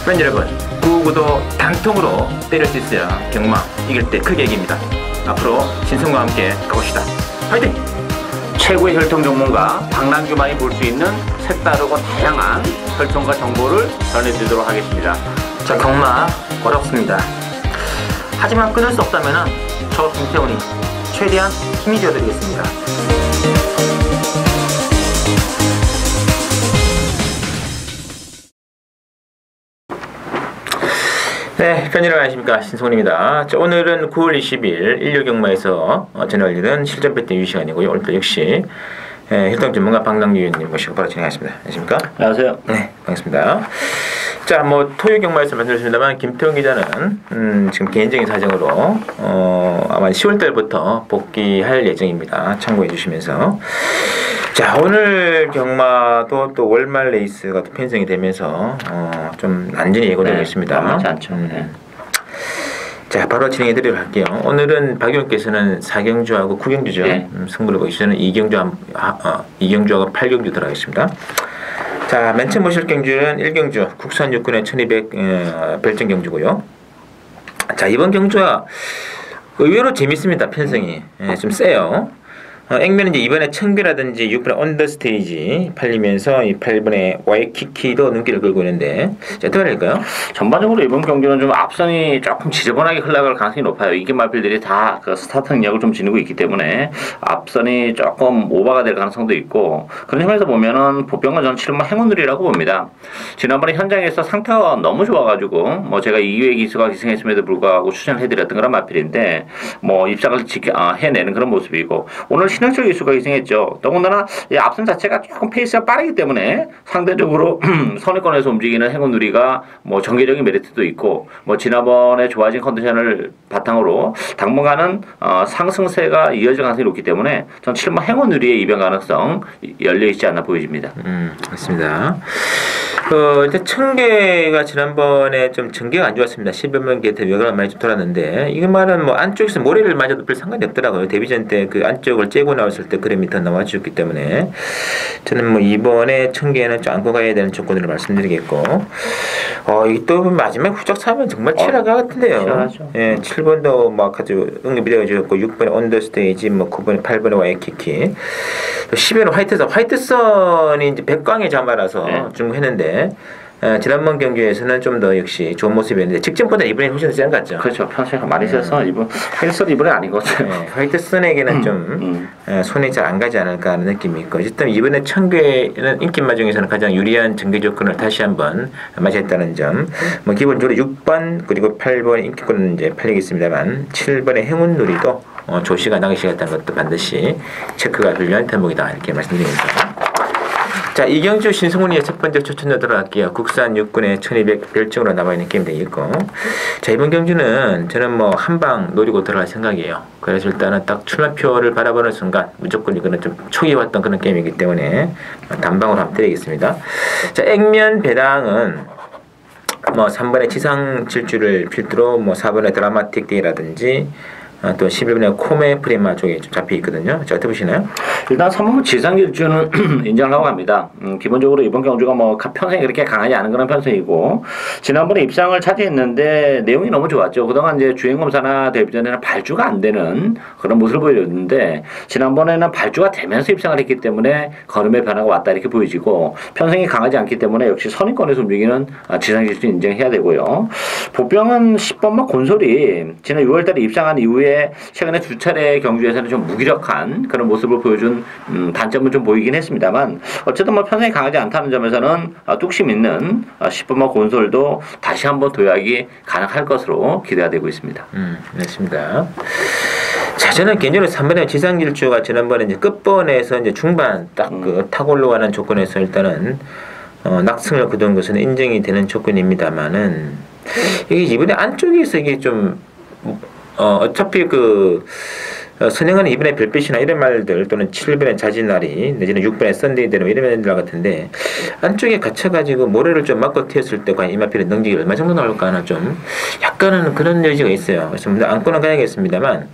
팬 여러분, 구구도 단통으로 때릴 수 있어야 경마 이길 때 크게 이깁니다. 앞으로 신성과 함께 가봅시다. 화이팅! 최고의 혈통 전문가 박남규만이 볼 수 있는 색다르고 다양한 혈통과 정보를 전해드리도록 하겠습니다. 자, 경마 어렵습니다. 하지만 끊을 수 없다면 저 김태훈이 최대한 힘이 되어드리겠습니다. 네, 편의를 안녕하십니까, 신성훈입니다. 자, 오늘은 9월 20일 일요경마에서 전해드리는 실전 배팅 유의 시간이고요. 오늘도 역시 혈통 전문가 박남규 의원님 모시고 바로 진행하겠습니다. 안녕하십니까? 안녕하세요. 네, 반갑습니다. 자, 토요 경마에서 말씀드렸습니다만 김태훈 기자는 지금 개인적인 사정으로 아마 10월 달부터 복귀할 예정입니다. 참고해 주시면서. 자, 오늘 경마도 또 월말 레이스가 또 편성이 되면서 좀 난전이 예고되고 있습니다. 만만치 않죠. 자, 바로 진행해 드리도록 할게요. 오늘은 박 의원께서는 4경주하고 9경주죠. 승부를 보시는 2경주하고 8경주 들어가겠습니다. 자, 맨 처음 보실 경주는 1경주 국산 육군의 1200 별정 경주고요. 자, 이번 경주가 의외로 재밌습니다. 편성이 좀 세요. 액면은 이제 이번에 청비라든지 6번의 언더스테이지 팔리면서 이 8번의 와이키키도 눈길을 끌고 있는데, 자, 어떻게 할까요? 전반적으로 이번 경기는 좀 앞선이 조금 지저분하게 흘러갈 가능성이 높아요. 이게 마필들이 다 그 스타트 능력을 좀 지니고 있기 때문에 앞선이 조금 오버가 될 가능성도 있고, 그런 점에서 보면은 보병과 저는 7번 행운들이라고 봅니다. 지난번에 현장에서 상태가 너무 좋아가지고 제가 2회 기수가 기승했음에도 불구하고 추천을 해드렸던 그런 마필인데 입상을 해내는 그런 모습이고, 오늘 신학적 이슈가 기승했죠. 더군다나 이 앞선 자체가 조금 페이스가 빠르기 때문에 상대적으로 선행권에서 움직이는 행운누리가 전개적인 메리트도 있고, 지난번에 좋아진 컨디션을 바탕으로 당분간은 상승세가 이어질 가능성이 높기 때문에 전 7번 행운누리의 이변 가능성 열려 있지 않나 보여집니다. 맞습니다. 일단 청계가 지난번에 좀 전개가 안 좋았습니다. 10여만 개 외곽을 많이 좀 돌았는데, 이거 말은 안쪽에서 모래를 맞아도 별 상관이 없더라고요. 데뷔전 때 그 안쪽을 째고 나왔을 때 그림이 더 나와주었기 때문에 저는 이번에 청계는 좀 안고 가야 되는 조건으로 말씀드리겠고, 이 또 마지막 후적 사면 정말 치열할 것 같은데요. 치열하죠. 예, 7번도 아주 응급이 되어주었고, 6번에 언더스테이지, 9번에 8번에 와이키키, 10번에 화이트선이 이제 백광의 자마라서 중했는데, 지난번 경기에서는 좀 더 역시 좋은 모습이었는데 직전보다 이번에 훨씬 더 센 것 같죠. 그렇죠. 편세가 많이 세서 이번 헬스도 이번에 아닌 것 같아요. 화이트선에게는 좀 손이 잘 안 가지 않을까 하는 느낌이 있고, 어쨌든 이번에 청계는 인기마 중에서는 가장 유리한 전개 조건을 다시 한번 맞이했다는 점. 기본적으로 6번 그리고 8번 인기권은 이제 팔리겠습니다만 7번의 행운누리도 조시가 나기 시작했다는 것도 반드시 체크가 필요한 대목이다, 이렇게 말씀드립니다. 자, 이경주 신승훈이의 첫 번째 추천으로 들어갈게요. 국산 육군의 1200 별정으로 남아있는 게임 되겠고, 자, 이번 경주는 저는 한방 노리고 들어갈 생각이에요. 그래서 일단은 딱 출마표를 바라보는 순간 무조건 이거는 좀 초기 왔던 그런 게임이기 때문에 단방으로 한번 때리겠습니다. 자, 액면 배당은 3번의 지상 질주를 필두로 4번의 드라마틱 데이라든지 또 11번에 코메 프리마 쪽에 좀 잡혀 있거든요. 자, 어떻게 보시나요? 일단 3번 지상질주는 인정을 하고 갑니다. 기본적으로 이번 경주가 편성이 그렇게 강하지 않은 그런 편성이고, 지난번에 입상을 차지했는데 내용이 너무 좋았죠. 그동안 이제 주행검사나 데뷔전에는 발주가 안 되는 그런 모습을 보여줬는데, 지난번에는 발주가 되면서 입상을 했기 때문에 걸음의 변화가 왔다 이렇게 보여지고, 편성이 강하지 않기 때문에 역시 선입권에서 움직이는 지상질주 인정해야 되고요. 보병은 10번마 곤솔이 지난 6월달에 입상한 이후에 최근에 두 차례 경주에서는 좀 무기력한 그런 모습을 보여준 단점은 좀 보이긴 했습니다만, 어쨌든 편성이 강하지 않다는 점에서는 뚝심 있는 10번마 곤솔도 다시 한번 도약이 가능할 것으로 기대가 되고 있습니다. 맞습니다. 자, 저는 개인적으로 3번의 지상질주가 지난번에 이제 끝번에서 이제 중반 딱 타고 올라가는 조건에서 일단은 낙승을 거둔 것은 인정이 되는 조건입니다만은, 이게 이번에 안쪽에서 이게 좀 어차피 선행하는 이번에 별빛이나 이런 말들, 또는 7번의 자진나리 내지는 6번의 썬데이대로 이런 말들 같은데, 안쪽에 갇혀가지고 모래를 좀 맞고 튀었을 때 과연 이마필의 능력이 얼마 정도 나올까 하나 좀 약간은 그런 여지가 있어요. 그래서 안고는 가야겠습니다만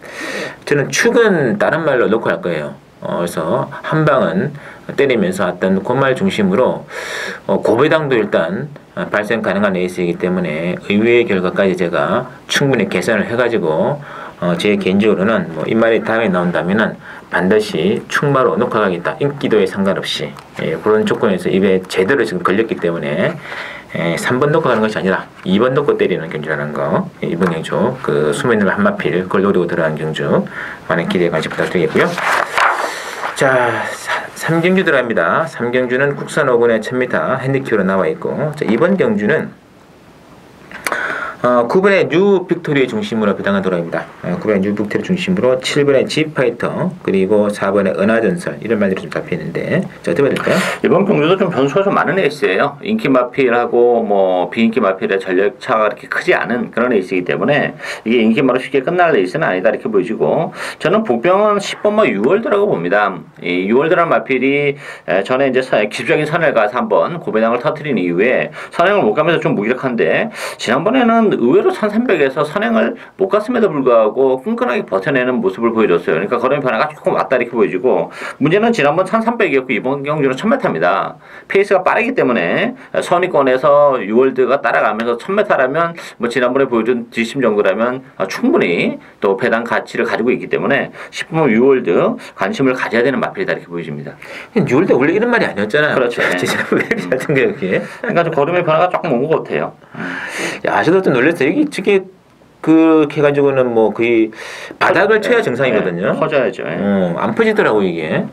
저는 축은 다른 말로 놓고 할 거예요. 그래서 한 방은 때리면서 어떤 고말 중심으로 고배당도 일단 발생 가능한 레이스이기 때문에 의외의 결과까지 제가 충분히 계산을 해가지고 제 개인적으로는 뭐 이 말이 다음에 나온다면은 반드시 충마로 녹화가겠다. 인기도에 상관없이 그런 조건에서 입에 제대로 지금 걸렸기 때문에 3번 놓고 가는 것이 아니라 2번 놓고 때리는 경주라는 거. 이번 경주 그 수면을 한마필 그걸 노리고 들어간 경주 많은 기대 관심 부탁드리겠고요. 자, 3경주 들어갑니다. 3경주는 국산 5군의 1000m 핸디캡으로 나와 있고, 자, 이번 경주는 9번의 뉴 빅토리 중심으로 배당을 돌아갑니다. 9번의 뉴 빅토리 중심으로 7번의 G파이터 그리고 4번의 은하전설 이런 말들이 좀 잡혀있는데 자, 어떻게 봐야 될까요? 이번 경주도 좀 변수가 좀 많은 레이스예요. 인기 마필하고 뭐 비인기 마필의 전력 차가 그렇게 크지 않은 그런 레이스이기 때문에 이게 인기마로 쉽게 끝날 레이스는 아니다 이렇게 보여지고, 저는 복병은 10번 유월드라고 봅니다. 이 유월드라는 마필이 전에 이제 기술적인 선을 가서 한번 고배당을 터뜨린 이후에 선행을 못 가면서 좀 무기력한데, 지난번에는 의외로 1300에서 선행을 못 갔음에도 불구하고 끈끈하게 버텨내는 모습을 보여줬어요. 그러니까 걸음의 변화가 조금 왔다 이렇게 보여지고, 문제는 지난번 1300이었고 이번 경주는 1000m입니다. 페이스가 빠르기 때문에 선위권에서 6월드가 따라가면서 1000m라면 뭐 지난번에 보여준 뒷심 정도라면 충분히 또 배당 가치를 가지고 있기 때문에 10번 6월드 관심을 가져야 되는 마필이다 이렇게 보여집니다. 6월드 원래 이런 말이 아니었잖아요. 그렇죠. 왜 이렇게 잘 된 거예요, 그게? 그러니까 좀 걸음의 변화가 조금 온 것 같아요. 야, 저도 좀 놀랐어요. 이게 저게 그렇게 해가지고는 뭐 거의 바닥을 쳐야 정상이거든요. 퍼져야죠. 안 퍼지더라고 이게.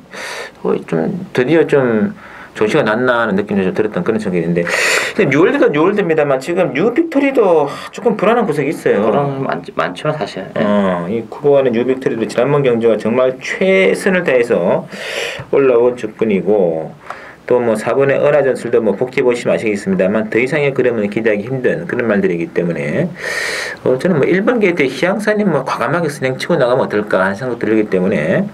좀 드디어 좀 조치가 났나 하는 느낌이 좀 들었던 그런 생각인데, 뉴월드가 뉴월드입니다만 지금 뉴 빅토리도 조금 불안한 구석이 있어요. 그런 많죠 사실. 이 9번의 뉴 빅토리도 지난번 경주가 정말 최선을 다해서 올라온 적군이고, 또 뭐 4번의 은하전술도 뭐 복귀 보시면 아시겠습니다만 더 이상의 그림은 기대하기 힘든 그런 말들이기 때문에 저는 뭐 1번 게이트 희양산이 뭐 과감하게 선행치고 나가면 어떨까 하는 생각 들기 때문에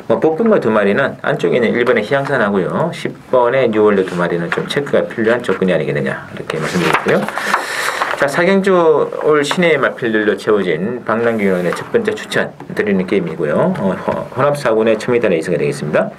뭐 복근과 두 마리는 안쪽에는 1번의 희양산하고요 10번의 뉴월드 두 마리는 좀 체크가 필요한 조건이 아니겠느냐 이렇게 말씀드리고요. 자, 4경주 올 시내의 마필들로 채워진 박남규 의원의 첫 번째 추천 드리는 게임이고요. 혼합 4군의 1000m 레이스가 되겠습니다.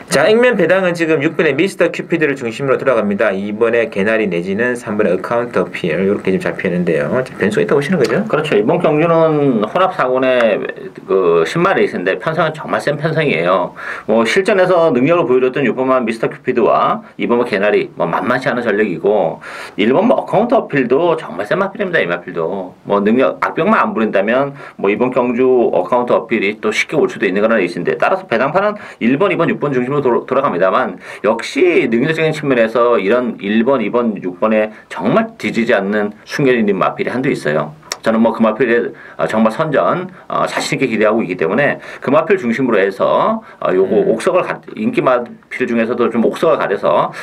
자, 액면 배당은 지금 6번의 미스터 큐피드를 중심으로 돌아갑니다. 2번의 개나리 내지는 3번의 어카운트 어필 이렇게 좀 잡히는데요. 변수가 있다고 보시는 거죠? 그렇죠. 이번 경주는 혼합 4군의 그 신마 레이스인데 편성은 정말 센 편성이에요. 뭐 실전에서 능력을 보여줬던 6번만 미스터 큐피드와 2번만 개나리 뭐 만만치 않은 전력이고, 1번 뭐 어카운트 어필도 정말 센 마필입니다. 이 마필도 뭐 능력 악병만 안 부린다면 뭐 이번 경주 어카운트 어필이 또 쉽게 올 수도 있는 그런 레이스인데, 따라서 배당판은 1번, 2번, 6번 중심으로 돌아갑니다만 역시 능력적인 측면에서 이런 1번, 2번, 6번에 정말 뒤지지 않는 숙련 있는 마필이 한두 있어요. 저는 뭐 그 마필에 정말 선전 자신 있게 기대하고 있기 때문에 그 마필 중심으로 해서 요거 옥석을 인기 마필 중에서도 좀 옥석을 가려서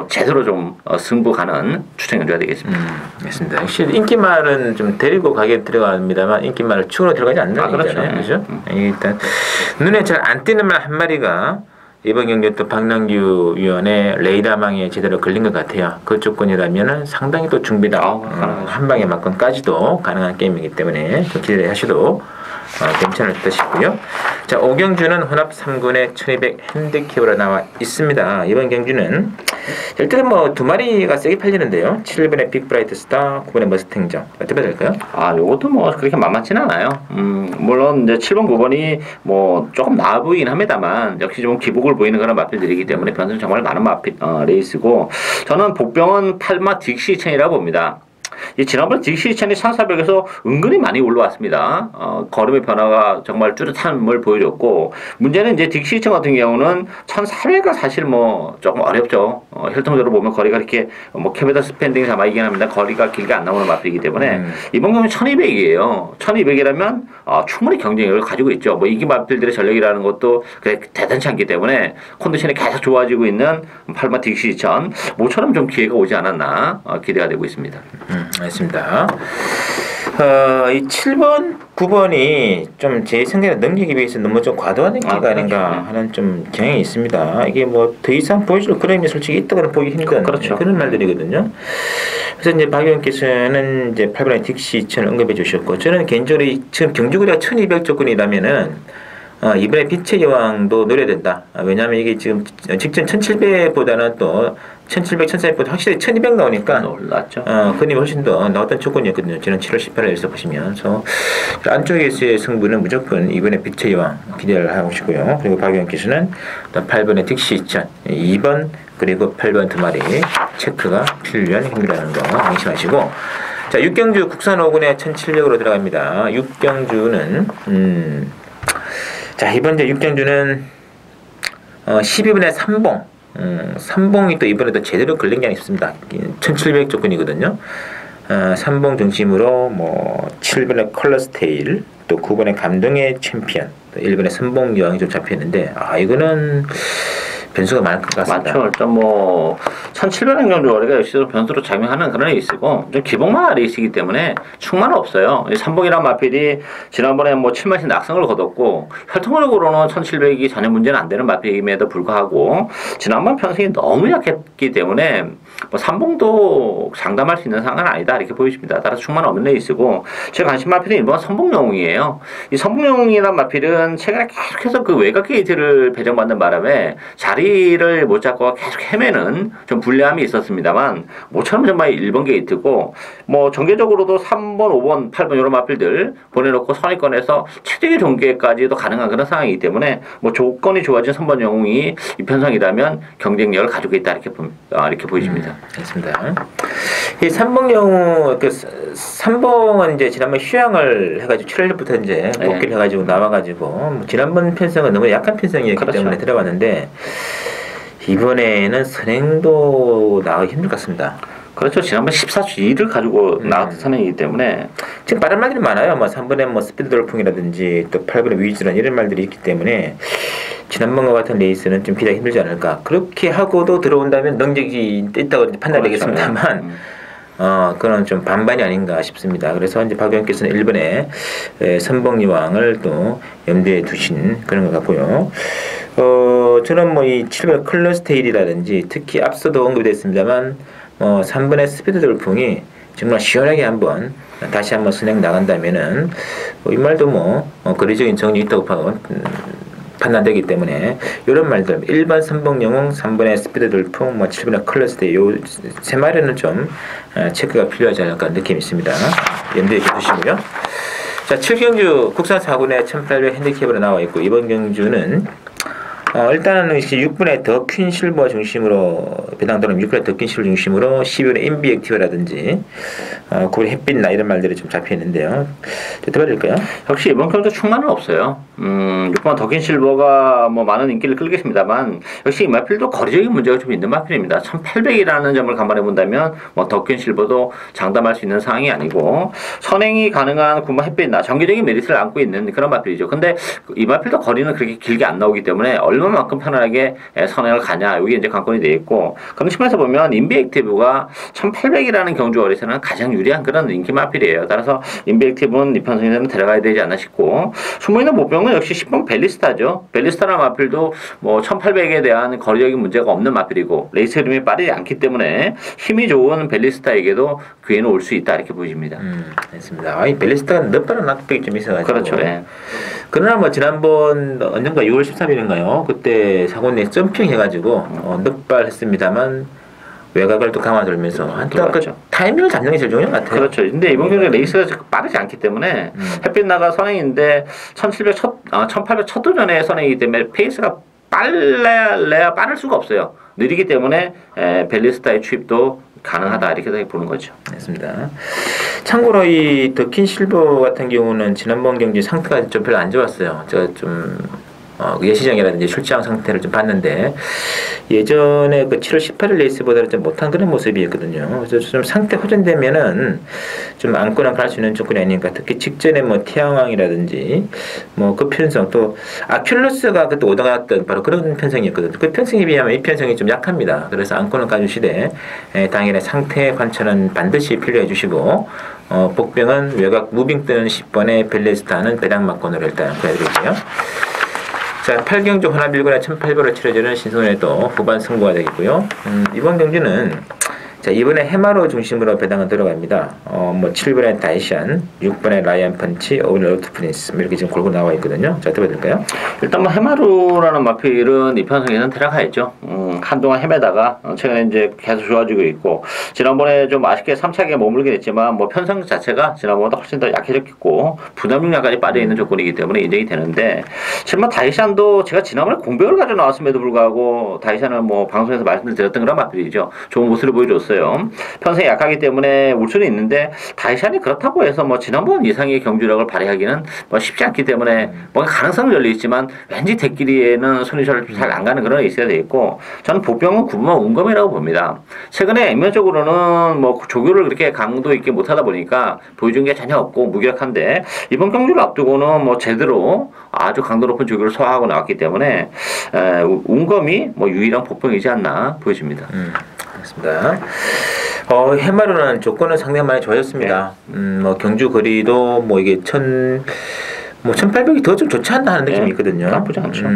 제대로 좀 승부 가는 추천 경주가 되겠습니다. 맞습니다. 역시 인기말은 좀 데리고 가게 들어갑니다만 인기말을 축으로 들어가지 않는 거잖아요. 그렇죠? 일단 눈에 잘 안 띄는 말 한 마리가 이번 경기 또 박남규 위원의 레이더망에 제대로 걸린 것 같아요. 그 조건이라면은 상당히 또 준비다. 한 방에 맞건까지도 가능한 게임이기 때문에 좀 기대하셔도 괜찮을 듯 싶고요. 자, 5경주는 혼합 3군의 1200 핸디캡으로 나와 있습니다. 이번 경주는 일단 뭐 두 마리가 세게 팔리는데요. 7번의 빅브라이트 스타, 9번의 머스탱정. 어떻게 봐야 될까요? 요것도 뭐 그렇게 만만치는 않아요. 물론 이제 7번, 9번이 뭐 조금 나아 보이긴 합니다만 역시 좀 기복을 보이는 그런 마필들이기 때문에 변수는 정말 많은 마필 레이스고, 저는 복병은 8마 딕시 첸이라고 봅니다. 이 지난번 딕시 첸이 1400에서 은근히 많이 올라왔습니다. 걸음의 변화가 정말 뚜렷함을 보여줬고, 문제는 이제 딕시 첸 같은 경우는 1400가 사실 뭐 조금 어렵죠. 혈통적으로 보면 거리가 이렇게 뭐 캐피터 스펜딩 자마이긴 합니다. 거리가 길게 안 나오는 마필이기 때문에 이번 경우는 1200이에요. 1200이라면 충분히 경쟁력을 가지고 있죠. 뭐 이기 마필들의 전력이라는 것도 그래 대단치 않기 때문에 컨디션이 계속 좋아지고 있는 8마 딕시 첸 모처럼 좀 기회가 오지 않았나 기대가 되고 있습니다. 알겠습니다. 이 7번, 9번이 좀 제 생각에 능력에 비해서 너무 좀 과도한 인기가 아닌가 하는 좀 경향이 있습니다. 이게 뭐 더 이상 보여줄 그림이 솔직히 있다고는 보기 힘든 그런 말들이거든요. 그래서 이제 박 의원께서는 이제 8번의 딕시 천 언급해 주셨고, 저는 개인적으로 지금 경주거리가 1200 조건이라면은 이번에 빛의 여왕도 노려야 된다. 왜냐하면 이게 지금 직전 1700보다는 또 1700, 1400보다 확실히 1200 나오니까 올랐죠. 그림이 훨씬 더 나왔던 조건이었거든요. 지난 7월 18일에서 보시면. 그래서 안쪽에서의 승부는 무조건 이번에 빛의 여왕 기대를 하고 싶고요. 그리고 박영기수는 또 8번의 딕시 이천, 2번 그리고 8번 두 마리 체크가 필요한 힘이라는 거 명심하시고, 자, 육경주 국산 5군에 1700으로 들어갑니다. 육경주는 자, 이번 이제 육경주는 12분의 3봉. 3봉이 또 이번에 또 제대로 걸린 게 아니었습니다. 1700 조건이거든요. 3봉 중심으로 뭐 7번의 컬러스테일, 또 9번의 감동의 챔피언, 또 1번의 선봉 여왕이 좀 잡혔는데, 이거는 변수가 많을 것 같습니다. 맞죠. 일단 뭐 1700원 정도 거리가 역시 변수로 작용하는 그런 레이스고, 좀 기복마 레이스이기 때문에 충만 없어요. 이 삼봉이란 마필이 지난번에 뭐 7만씩 낙승을 거뒀고, 혈통적으로는 1700이 전혀 문제는 안 되는 마필임에도 불구하고 지난번 편승이 너무 약했기 때문에 뭐 삼봉도 장담할 수 있는 상황은 아니다 이렇게 보여집니다. 따라서 충만 없는 레이스고, 제 관심 마필은 일본 선봉영웅이에요. 이 선봉영웅이란 마필은 최근에 계속해서 그 외곽 게이트를 배정받는 바람에 자리를 못 잡고 계속 헤매는 좀 불리함이 있었습니다만, 모처럼 정말 1번 게이트고, 뭐 전개적으로도 3번, 5번, 8번 이런 마필들 보내놓고 선의권에서 최적의 종계까지도 가능한 그런 상황이기 때문에 뭐 조건이 좋아진 선번 영웅이 이 편성이라면 경쟁력을 가지고 있다 이렇게 보여집니다. 그렇습니다. 이 3봉 영웅, 그 3봉은 이제 지난번 휴양을 해가지고 7월부터 이제 복귀를 해가지고 나와가지고, 뭐 지난번 편성은 너무 약한 편성이었기 그렇죠. 때문에 들어갔는데, 이번에는 선행도 나가기 힘들 것 같습니다. 그렇죠. 지난번 14주2를 가지고 나왔던 선행이기 때문에 지금 빠른 말들이 많아요. 뭐 3번에 뭐 스피드 돌풍이라든지 또 8번에 위즈런 이런 말들이 있기 때문에 지난번과 같은 레이스는 좀 기대하기 힘들지 않을까. 그렇게 하고도 들어온다면 능력이 있다고 판단되겠습니다만, 그건 좀 반반이 아닌가 싶습니다. 그래서 이제 박 의원께서는 1번에 선봉여왕을 또 염두에 두신 그런 것 같고요. 저는 뭐 이 7번 클러스테일이라든지 특히 앞서도 언급이 됐습니다만, 3번의 스피드 돌풍이 정말 시원하게 다시 한번 선행 나간다면은, 이 말도 거리적인 정리 있다고 판단되기 때문에, 이런 말들, 1번 선봉영웅, 3번의 스피드 돌풍, 7번의 클러스테일, 요 세 마리는 좀 체크가 필요하지 않을까 느낌이 있습니다. 염두에 두시고요. 자, 7경주 국산 4군에 1800 핸디캡으로 나와 있고, 이번 경주는 일단은 이제 6분의 더 퀸 실버 중심으로, 배당도는 6분의 더 퀸 실버 중심으로 12분의 인비 액티브라든지 9분의 햇빛나 이런 말들이 좀 잡혀 있는데요. 더 봐드릴까요? 역시 이번 경주 충만은 없어요. 6번 더 퀸 실버가 뭐 많은 인기를 끌겠습니다만, 역시 이 마필도 거리적인 문제가 좀 있는 마필입니다. 1800이라는 점을 감안해 본다면 뭐 더 퀸 실버도 장담할 수 있는 상황이 아니고, 선행이 가능한 9번 햇빛나 정기적인 메리트를 안고 있는 그런 마필이죠. 근데 이 마필도 거리는 그렇게 길게 안 나오기 때문에 얼마만큼 편안하게 선행을 가냐, 여기 이제 관건이 되어 있고, 그런 측면에서 보면 인비 액티브가 1800이라는 경주 거리에서는 가장 유리한 그런 인기 마필이에요. 따라서 인비 액티브는 이 편성에서는 들어가야 되지 않나 싶고, 숨어있는 모병은 역시 10번 벨리스타죠. 벨리스타라는 마필도 뭐 1800에 대한 거리적인 문제가 없는 마필이고, 레이스 흐름이 빠르지 않기 때문에 힘이 좋은 벨리스타에게도 기회는 올 수 있다 이렇게 보여집니다. 알겠습니다. 이 벨리스타가 넛바른 낙백이 좀 있어가지고. 그렇죠. 예. 그러나 뭐 지난번 언젠가 6월 13일인가요? 그때 사고 내 점핑 해가지고 늑발했습니다만 외곽을 또 감아들면서 한때 그 타이밍을 잡는 게 제일 중요한 것 같아요. 그렇죠. 근데 이번 경기에 레이스가 빠르지 않기 때문에 햇빛 나가 선행인데 1800 첫 도전의 선행이기 때문에 페이스가 빨라야 빠를 수가 없어요. 느리기 때문에 벨리스타의 추입도 가능하다 이렇게 보는 거죠. 맞습니다. 참고로 이 더킨 실버 같은 경우는 지난번 경기 상태가 좀 별로 안 좋았어요. 제가 좀 예시장이라든지 출장 상태를 좀 봤는데, 예전에 그 7월 18일 레이스보다는 좀 못한 그런 모습이었거든요. 그래서 좀 상태 호전되면은 좀 안고나 갈 수 있는 조건이 아닌가. 특히 직전에 뭐 태양왕이라든지 뭐 그 편성, 또 아큘러스가 그때 오다갔던 바로 그런 편성이었거든요. 그 편성에 비하면 이 편성이 좀 약합니다. 그래서 안고는 가주시되 당일의 상태 관찰은 반드시 필요해 주시고, 복병은 외곽 무빙 뜨는 10번의 벨레스타는 배당막권으로 일단 보여드릴게요. 자, 8경주 호남일군의 1800으로 치러지는 신선의 또 후반 승부가 되겠고요. 이번 경주는 자, 이번에 해마로 중심으로 배당은 들어갑니다. 뭐 7번에 다이샨, 6번에 라이언 펀치, 5번에 로트 프린스 이렇게 지금 골고 나와 있거든요. 자, 어떻게 될까요? 일단 뭐 해마루라는 마필은 이 편성에서는 들어가야죠. 한동안 헤매다가 최근에 이제 계속 좋아지고 있고, 지난번에 좀 아쉽게 3차기에 머물긴 했지만 뭐 편성 자체가 지난번보다 훨씬 더 약해졌고 부담 중량까지 빠져 있는 조건이기 때문에 인정이 되는데, 실마 다이샨도 제가 지난번에 공백을 가지고 나왔음에도 불구하고 다이샨은 뭐 방송에서 말씀드렸던 그런 마필이죠. 좋은 모습을 보여줬어요. 편성이 약하기 때문에 울 수는 있는데 다이샨이 그렇다고 해서 뭐 지난번 이상의 경주력을 발휘하기는 뭐 쉽지 않기 때문에 뭔가 가능성은 열려 있지만 왠지 대끼리에는 손이 잘 안 가는 그런 에이스가 돼 있고, 저는 보병은 구분만 운검이라고 봅니다. 최근에 액면적으로는 뭐 조교를 그렇게 강도 있게 못하다 보니까 보여준 게 전혀 없고 무기력한데, 이번 경주를 앞두고는 뭐 제대로 아주 강도 높은 조교를 소화하고 나왔기 때문에 운검이 뭐 유일한 보병이지 않나 보여집니다. 그렇습니다. 해마루는 조건은 상당히 많이 좋아졌습니다. 뭐 경주 거리도 뭐 이게 1800이 더 좀 좋지 않나 하는 느낌이 있거든요. 나쁘지 않죠.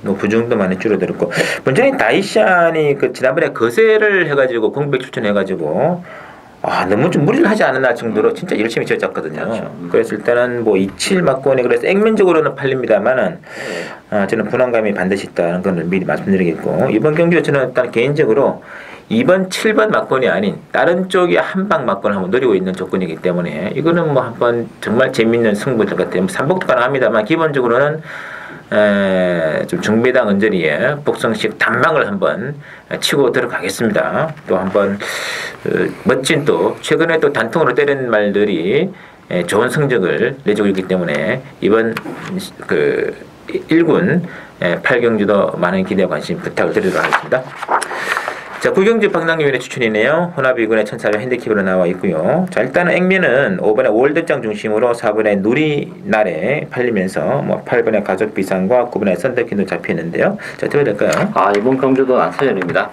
뭐 부중도 많이 줄어들었고, 문제는 다이샨이 그 지난번에 거세를 해가지고 공백 추천해가지고 너무 좀 무리를 하지 않았나 정도로 진짜 열심히 지었잖거든요. 그렇죠. 그래서 일단은 뭐 27 막권에 그래서 액면적으로는 팔립니다만은 저는 불안감이 반드시 있다는 걸 미리 말씀드리겠고, 이번 경기도 저는 일단 개인적으로 이번 7번 막권이 아닌 다른 쪽이 한방 막권을 한번 노리고 있는 조건이기 때문에 이거는 뭐 한번 정말 재밌는 승부일 것 같아요. 3복도 가능합니다만 기본적으로는 좀 중배당 언저리에 복성식 단방을 한번 치고 들어가겠습니다. 또 한번 멋진 또 최근에 또 단통으로 때린 말들이 좋은 성적을 내주고 있기 때문에 이번 그 1군 8경주도 많은 기대와 관심 부탁을 드리도록 하겠습니다. 자, 구경주 박랑님의 추천이네요. 호나비군의 1400 핸디캡으로 나와 있고요. 자, 일단은 액면은 5번에 월드장 중심으로 4번에 누리날에 팔리면서 뭐 8번에 가족 비상과 9번에 선택킨도 잡혀 있는데요. 자, 어떻게 될까요? 이번 경주도 난타전입니다.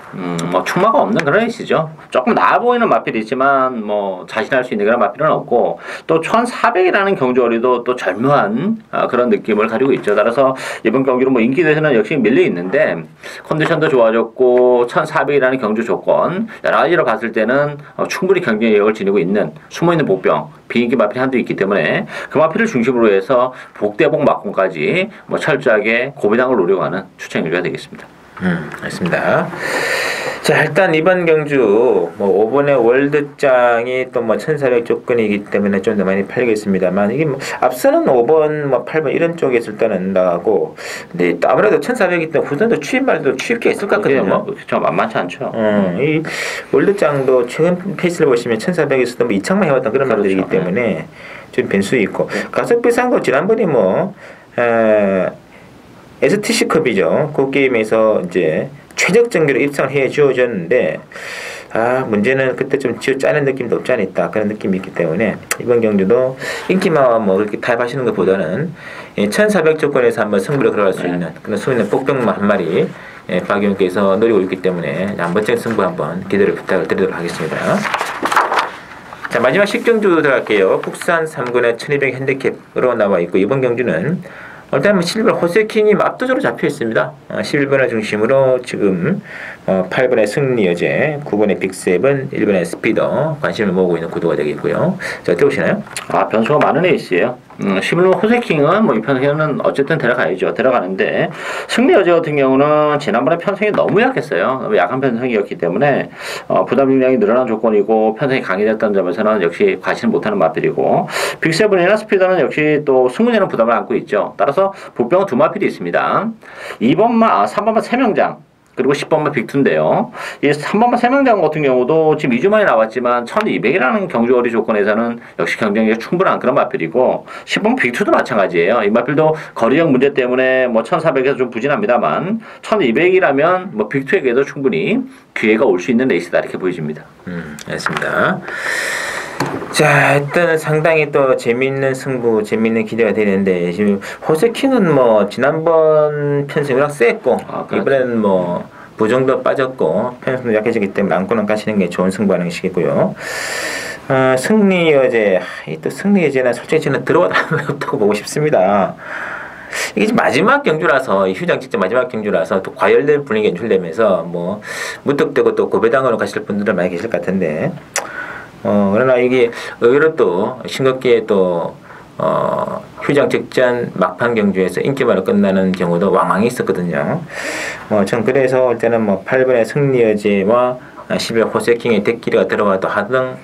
뭐 충마가 없는 그런 레이스죠. 조금 나아 보이는 마필이 있지만 뭐 자신할 수 있는 그런 마필은 없고, 또 1400이라는 경주거리도 또 절묘한 그런 느낌을 가지고 있죠. 따라서 이번 경기로 뭐 인기도에서는 역시 밀려 있는데 컨디션도 좋아졌고 1400이라는 경주 조건 여러 가지로 봤을 때는 충분히 경쟁력을 지니고 있는 숨어있는 복병 비인기 마필이 한두 있기 때문에 그 마필을 중심으로 해서 복대복 막공까지 뭐 철저하게 고비당을 노려가는 추천일주가 되겠습니다. 알겠습니다. 자, 일단 이번 경주 뭐 5번의 월드장이 또 뭐 1400 조건이기 때문에 좀 더 많이 팔리겠습니다만, 이게 뭐 앞서는 5번 뭐 8번 이런 쪽에서 일단은 나가고, 근데 또 아무래도 1400이기 때문에 후전도 취입말도 취입게 있을 것 같거든요. 뭐 그렇죠, 만만치 않죠. 이 월드장도 최근 페이스를 보시면 1400에서도 뭐 이창만 해왔던 그런 말들이기 때문에 좀 변수 있고, 가석비상도 지난번에 뭐 STC컵이죠. 그 게임에서 이제 최적 정규로 입상을 해 주어졌는데, 문제는 그때 좀 쥐어 짜는 느낌도 없지 않아 있다. 그런 느낌이 있기 때문에 이번 경주도 인기마와 뭐 그렇게 타협하시는 것보다는 1400 조건에서 한번 승부를 걸어갈 수 있는 그런 소위는 복병만 한 마리 박용께서 노리고 있기 때문에 멋진 승부 한번 기대를 부탁을 드리도록 하겠습니다. 자, 마지막 10경주 들어갈게요. 국산 3군의 1200 핸디캡으로 나와 있고, 이번 경주는 일단 11번 호세킹이 압도적으로 잡혀 있습니다. 11번을 중심으로 지금 8번의 승리여제, 9번의 빅세븐, 1번의 스피더 관심을 모으고 있는 구도가 되겠고요. 자, 어떻게 보시나요? 변수가 많은 에이스예요. 11번 호세킹은 뭐 이 편성에는 어쨌든 들어가야죠. 들어가는데 승리여제 같은 경우는 지난번에 편성이 너무 약했어요. 너무 약한 편성이었기 때문에 부담 중량이 늘어난 조건이고 편성이 강해졌다는 점에서는 역시 과시는 못하는 맛들이고, 빅세븐이나 스피더는 역시 또 승리에는 부담을 안고 있죠. 따라서 복병은 두 마필이 있습니다. 3번만 3명장 그리고 10번만 빅2인데요. 이 3번만 3명장 같은 경우도 지금 2주 만에 나왔지만 1200이라는 경주거리 조건에서는 역시 경쟁력이 충분한 그런 마필이고, 10번 빅2도 마찬가지예요. 이 마필도 거리형 문제 때문에 뭐 1400에서 좀 부진합니다만 1200이라면 뭐 빅2에게도 충분히 기회가 올 수 있는 레이스다 이렇게 보여집니다. 알겠습니다. 자, 일단 상당히 또 재미있는 승부, 재미있는 기대가 되는데, 지금 호세킹은 뭐 지난번 편승이랑 셌고 이번에는 뭐 부정도 빠졌고 편승도 약해지기 때문에 안고는 가시는 게 좋은 승부하는 것이겠고요. 승리여제, 또 승리여제는 솔직히 저는 들어와도 없다고 보고 싶습니다. 이게 지금 마지막 경주라서 휴장 직전 마지막 경주라서 또 과열된 분위기 연출되면서 뭐 무턱대고 또 고배당으로 가실 분들은 많이 계실 것 같은데 그러나 이게 의외로 또 싱겁게 또 휴장 직전 막판 경주에서 인기말로 끝나는 경우도 왕왕 있었거든요. 전 그래서 일단은 뭐 8번의 승리여제와 10일 호세킹의 대끼리가 들어와도 하등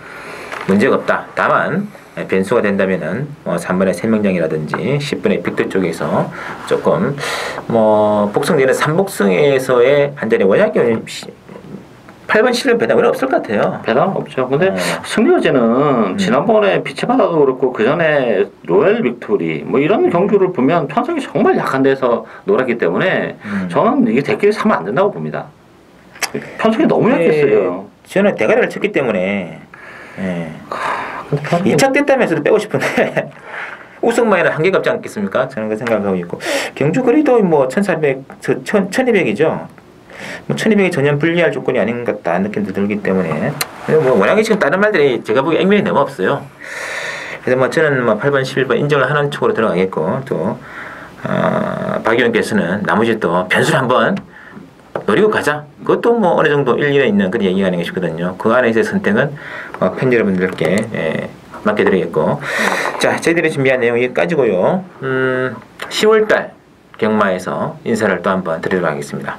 문제가 없다. 다만 변수가 된다면은 3번의 세명장이라든지 10번의 빅터 쪽에서 조금 복승되는 3복승에서의 한 자리 원약이 8번 실력 배당은 없을 것 같아요. 배당은 없죠. 근데 승리여제는 지난번에 빛의 바다도 그렇고 그 전에 로얄 빅토리 뭐 이런 경주를 보면 편성이 정말 약한 데서 놀았기 때문에 저는 이게 대끼리 사면 안 된다고 봅니다. 편성이 너무 약했어요. 저는 대가리를 쳤기 때문에 이착됐다면서도 빼고 싶은데 우승만에는 한계가 없지 않겠습니까? 저는 그 생각하고 있고 경주 거리도 뭐 1400, 1200이죠. 뭐 1200이 전혀 불리할 조건이 아닌 것 같다 느낌도 들기 때문에 뭐 워낙에 지금 다른 말들이 제가 보기에 액면이 너무 없어요. 그래서 뭐 저는 뭐 8번, 11번 인정을 하는 쪽으로 들어가겠고 또 박 의원께서는 나머지 또 변수를 한번 노리고 가자. 그것도 뭐 어느 정도 일리가 있는 그런 얘기가 아닌가 싶거든요. 그 안에서의 선택은 팬 여러분들께 맡겨드리겠고 자 저희들이 준비한 내용 여기까지고요. 10월달 경마에서 인사를 또 한번 드리도록 하겠습니다.